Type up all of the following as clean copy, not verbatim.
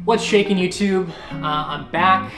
What's shaking, YouTube? I'm back.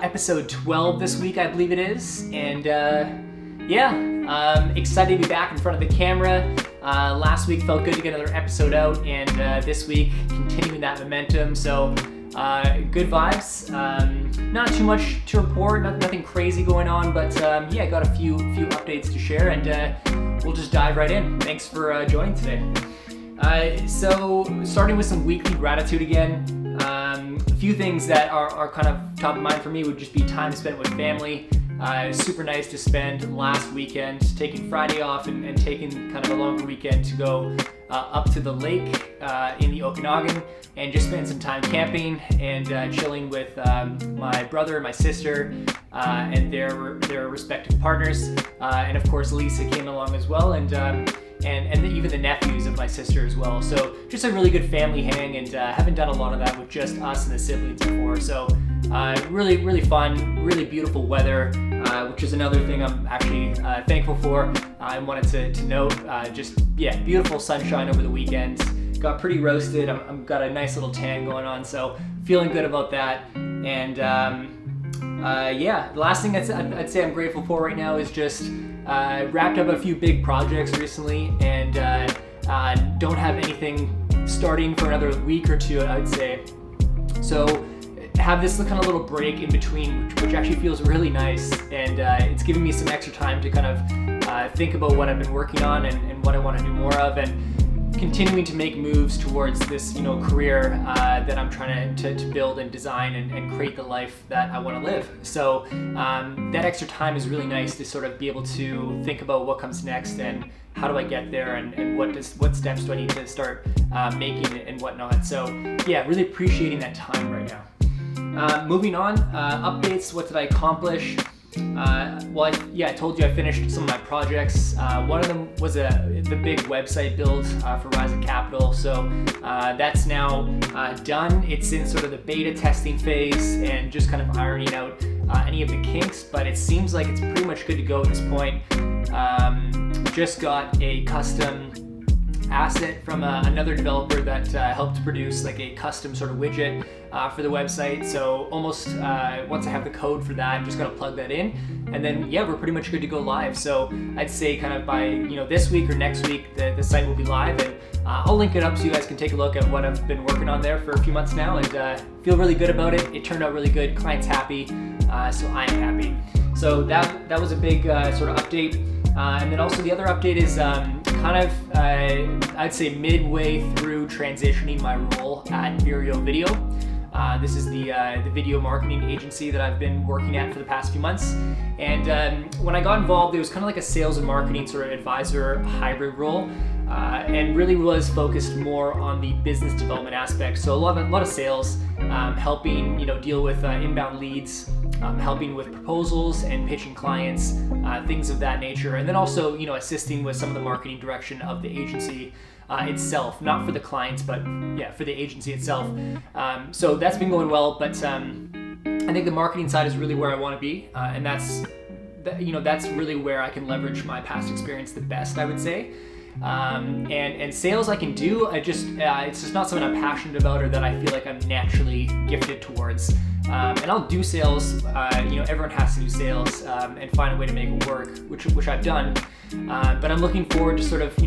Episode 12 this week, I believe it is. And excited to be back in front of the camera. Last week felt good to get another episode out, and this week continuing that momentum. So good vibes. Not too much to report, nothing crazy going on, but got a few updates to share, and we'll just dive right in. Thanks for joining today. So starting with some weekly gratitude again. A few things that are kind of top of mind for me would just be time spent with family. It was super nice to spend last weekend taking Friday off and taking kind of a longer weekend to go up to the lake in the Okanagan and just spend some time camping and chilling with my brother and my sister and their respective partners. And of course Lisa came along as well, and even the nephews of my sister as well. So just a really good family hang, and haven't done a lot of that with just us and the siblings before. So really fun, really beautiful weather, which is another thing I'm actually thankful for. I wanted to note beautiful sunshine over the weekend. Got pretty roasted. I've got a nice little tan going on, so feeling good about that. And the last thing I'd say I'm grateful for right now is just wrapped up a few big projects recently, and don't have anything starting for another week or two, I'd say. So have this kind of little break in between, which actually feels really nice, and it's giving me some extra time to kind of think about what I've been working on and what I want to do more of, and continuing to make moves towards this, career that I'm trying to build and design and create the life that I want to live. So that extra time is really nice to sort of be able to think about what comes next and how do I get there, and what steps do I need to start making and whatnot. So really appreciating that time right now. Moving on, updates. What did I accomplish? I told you I finished some of my projects. One of them was the big website build for Rise of Capital. So that's now done. It's in sort of the beta testing phase and just kind of ironing out any of the kinks, but it seems like it's pretty much good to go at this point. Just got a custom asset from another developer that helped produce like a custom sort of widget for the website. So almost once I have the code for that, I'm just gonna plug that in, and then we're pretty much good to go live. So I'd say kind of by this week or next week the site will be live, and I'll link it up so you guys can take a look at what I've been working on there for a few months now, and feel really good about it. It turned out really good. Client's happy, so I'm happy. So that was a big sort of update. And then also the other update is I'd say midway through transitioning my role at Vireo Video. This is the video marketing agency that I've been working at for the past few months. And when I got involved, it was kind of like a sales and marketing sort of advisor hybrid role, and really was focused more on the business development aspect. So a lot of sales, helping deal with inbound leads, helping with proposals and pitching clients, things of that nature, and then also assisting with some of the marketing direction of the agency itself, not for the clients, but for the agency itself. So that's been going well, but I think the marketing side is really where I want to be, and that's really where I can leverage my past experience the best, I would say. And sales I can do. It's just not something I'm passionate about or that I feel like I'm naturally gifted towards. And I'll do sales. Everyone has to do sales and find a way to make it work, which I've done. But I'm looking forward to sort of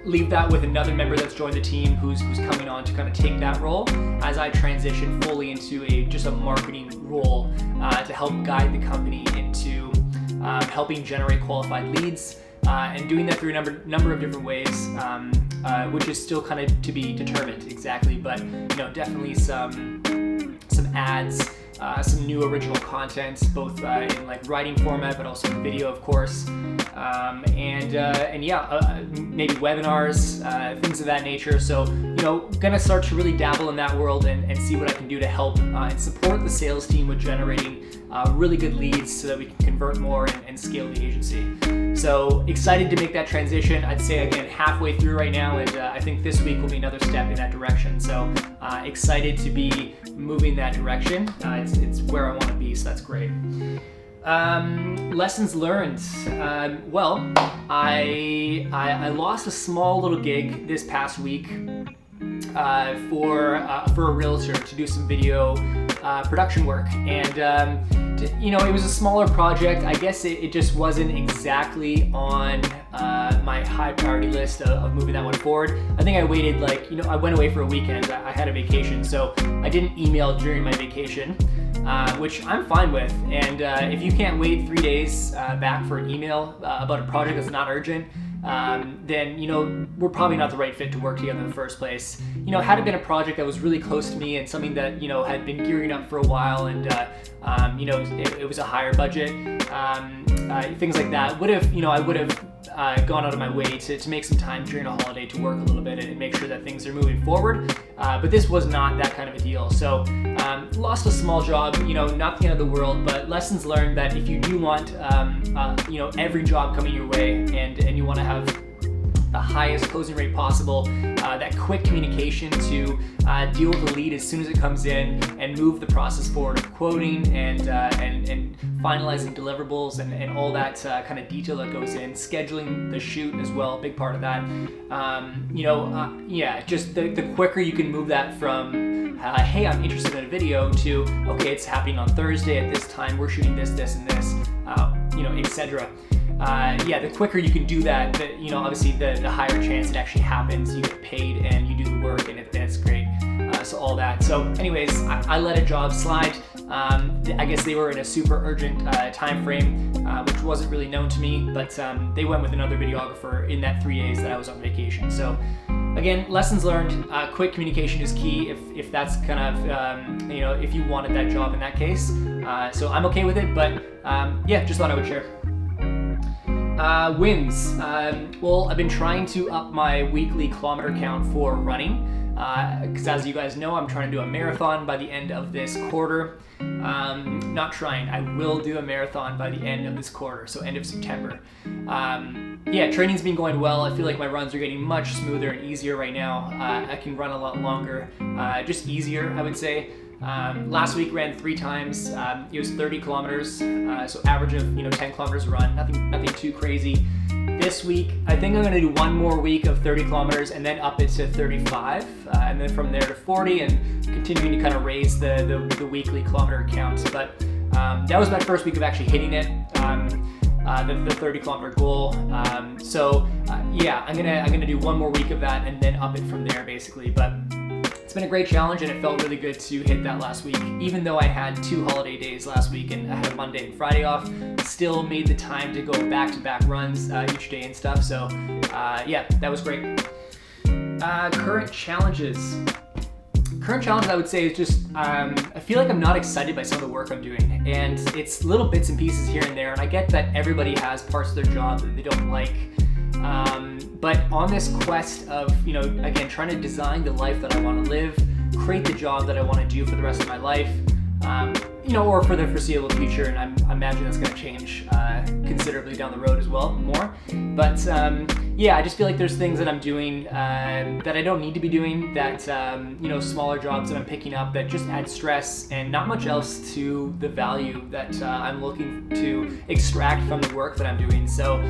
leave that with another member that's joined the team who's coming on to kind of take that role as I transition fully into just a marketing role to help guide the company into helping generate qualified leads. And doing that through a number of different ways, which is still kind of to be determined exactly, but definitely some ads, some new original content, both in like writing format, but also video, of course, maybe webinars, things of that nature. So gonna start to really dabble in that world and see what I can do to help and support the sales team with generating really good leads so that we can convert more and scale the agency. So excited to make that transition. I'd say again halfway through right now, and I think this week will be another step in that direction. So excited to be moving that direction. It's where I want to be, so that's great. Lessons learned. I lost a small little gig this past week for a realtor to do some video production work, and it was a smaller project. I guess it just wasn't exactly on my high priority list of moving that one forward. I think I waited I went away for a weekend. I had a vacation, so I didn't email during my vacation, which I'm fine with. And if you can't wait 3 days back for an email about a project that's not urgent, then we're probably not the right fit to work together in the first place. Had it been a project that was really close to me and something that had been gearing up for a while, and it was a higher budget, things like that, I would have gone out of my way to make some time during a holiday to work a little bit and make sure that things are moving forward. But this was not that kind of a deal. So lost a small job, not the end of the world, but lessons learned that if you do want every job coming your way, and you want to have the highest closing rate possible, that quick communication to deal with the lead as soon as it comes in and move the process forward of quoting and finalizing deliverables and all that kind of detail that goes in, scheduling the shoot as well, a big part of that. Just the quicker you can move that from hey, I'm interested in a video, to okay, it's happening on Thursday at this time, we're shooting this, and this, etc. The quicker you can do that, obviously the higher chance it actually happens. You get paid and you do the work, and it's great. So all that. So anyways, I let a job slide. I guess they were in a super urgent time frame, which wasn't really known to me, but they went with another videographer in that 3 days that I was on vacation. So again, lessons learned. Quick communication is key if that's kind of, if you wanted that job in that case. So I'm okay with it, but just thought I would share. Wins. Well, I've been trying to up my weekly kilometer count for running, because as you guys know, I'm trying to do a marathon by the end of this quarter. Not trying, I will do a marathon by the end of this quarter, so end of September. Training's been going well. I feel like my runs are getting much smoother and easier right now. I can run a lot longer, just easier, I would say. Last week ran 3 times. It was 30 kilometers, so average of 10 kilometers run. Nothing too crazy. This week, I think I'm going to do one more week of 30 kilometers and then up it to 35, and then from there to 40, and continuing to kind of raise the weekly kilometer count. But that was my first week of actually hitting it, the 30 kilometer goal. I'm gonna do one more week of that and then up it from there, basically. But it's been a great challenge, and it felt really good to hit that last week. Even though I had 2 holiday days last week and I had a Monday and Friday off, still made the time to go back-to-back runs each day and stuff. So that was great. Current challenges. I would say is just, I feel like I'm not excited by some of the work I'm doing, and it's little bits and pieces here and there, and I get that everybody has parts of their job that they don't like. But on this quest of, again, trying to design the life that I want to live, create the job that I want to do for the rest of my life, or for the foreseeable future, and I imagine that's going to change considerably down the road as well, more. But I just feel like there's things that I'm doing that I don't need to be doing, that, smaller jobs that I'm picking up that just add stress and not much else to the value that I'm looking to extract from the work that I'm doing. So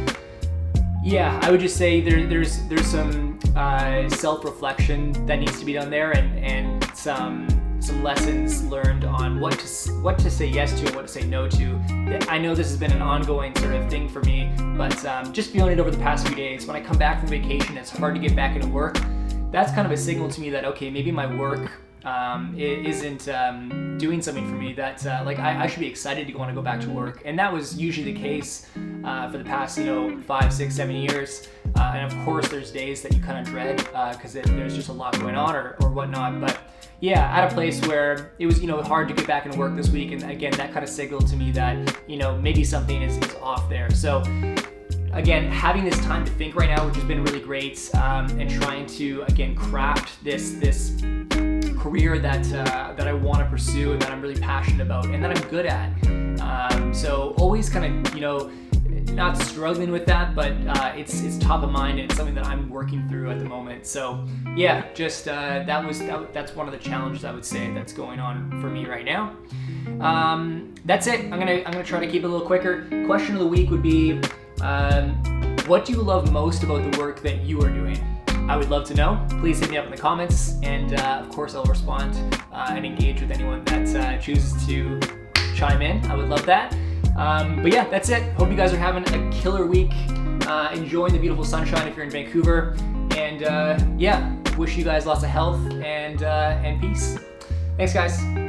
I would just say there's some self-reflection that needs to be done there, and some lessons learned on what to say yes to and what to say no to. I know this has been an ongoing sort of thing for me, but just feeling it over the past few days. When I come back from vacation, it's hard to get back into work. That's kind of a signal to me that, okay, maybe my work isn't doing something for me that I should be excited to want to go back to work. And that was usually the case for the past 5, 6, 7 years. And of course there's days that you kind of dread because there's just a lot going on or whatnot. But at a place where it was hard to get back into work this week, and again that kind of signaled to me that maybe something is off there. So again, having this time to think right now, which has been really great, and trying to again craft this career that I want to pursue and that I'm really passionate about and that I'm good at. So always kind of not struggling with that, but it's top of mind, and it's something that I'm working through at the moment. So just that's one of the challenges I would say that's going on for me right now. That's it. I'm gonna try to keep it a little quicker. Question of the week would be, what do you love most about the work that you are doing? I would love to know. Please hit me up in the comments, and of course I'll respond and engage with anyone that chooses to chime in. I would love that. But yeah, that's it. Hope you guys are having a killer week, enjoying the beautiful sunshine if you're in Vancouver, and yeah, wish you guys lots of health and peace. Thanks, guys.